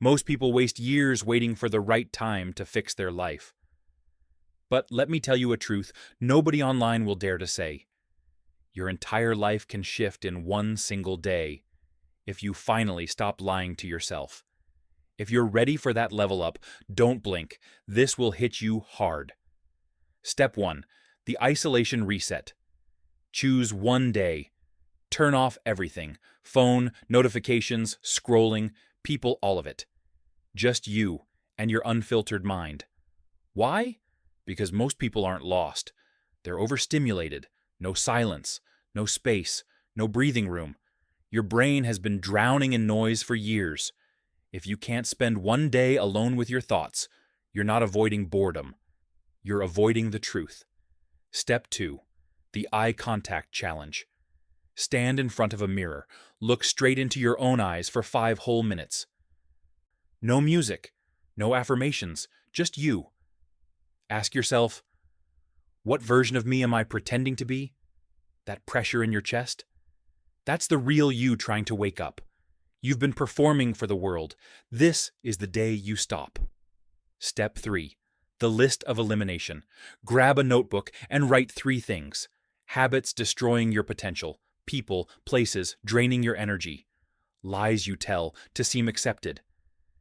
Most people waste years waiting for the right time to fix their life. But let me tell you a truth nobody online will dare to say. Your entire life can shift in one single day if you finally stop lying to yourself. If you're ready for that level up, don't blink. This will hit you hard. Step 1. The isolation reset. Choose one day. Turn off everything. Phone, notifications, scrolling, people, all of it. Just you and your unfiltered mind. Why? Because most people aren't lost. They're overstimulated. No silence, no space, no breathing room. Your brain has been drowning in noise for years. If you can't spend one day alone with your thoughts, you're not avoiding boredom. You're avoiding the truth. Step 2. The eye contact challenge. Stand in front of a mirror. Look straight into your own eyes for 5 whole minutes. No music, no affirmations, just you. Ask yourself, what version of me am I pretending to be? That pressure in your chest? That's the real you trying to wake up. You've been performing for the world. This is the day you stop. Step 3. The list of elimination. Grab a notebook and write 3 things. Habits destroying your potential. People, places draining your energy. Lies you tell to seem accepted.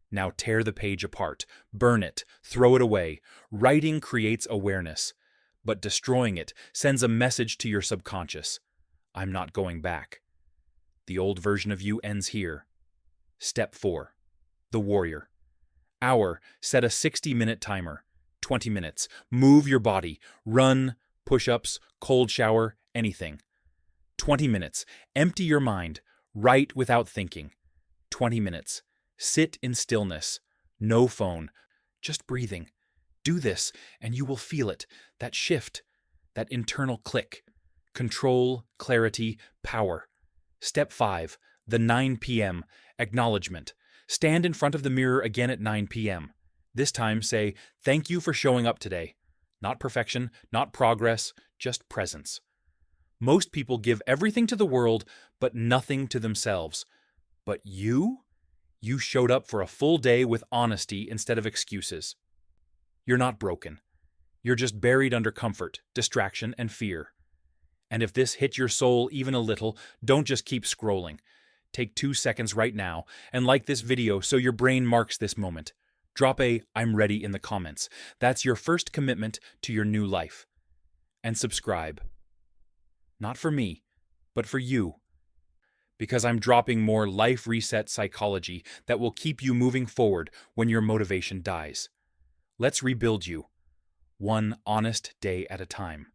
Now tear the page apart. Burn it. Throw it away. Writing creates awareness, but destroying it sends a message to your subconscious. I'm not going back. The old version of you ends here. Step 4. The warrior. Hour. Set a 60-minute timer. 20 minutes. Move your body. Run, push-ups, cold shower, anything. 20 minutes. Empty your mind. Write without thinking. 20 minutes. Sit in stillness. No phone. Just breathing. Do this, and you will feel it. That shift. That internal click. Control, clarity, power. Step 5. The 9 p.m. Acknowledgement. Stand in front of the mirror again at 9 p.m. This time say, thank you for showing up today. Not perfection, not progress, just presence. Most people give everything to the world, but nothing to themselves. But you? You showed up for a full day with honesty instead of excuses. You're not broken. You're just buried under comfort, distraction, and fear. And if this hit your soul even a little, don't just keep scrolling. Take 2 seconds right now and like this video so your brain marks this moment. Drop a "I'm ready" in the comments. That's your first commitment to your new life. And subscribe. Not for me, but for you. Because I'm dropping more life reset psychology that will keep you moving forward when your motivation dies. Let's rebuild you, one honest day at a time.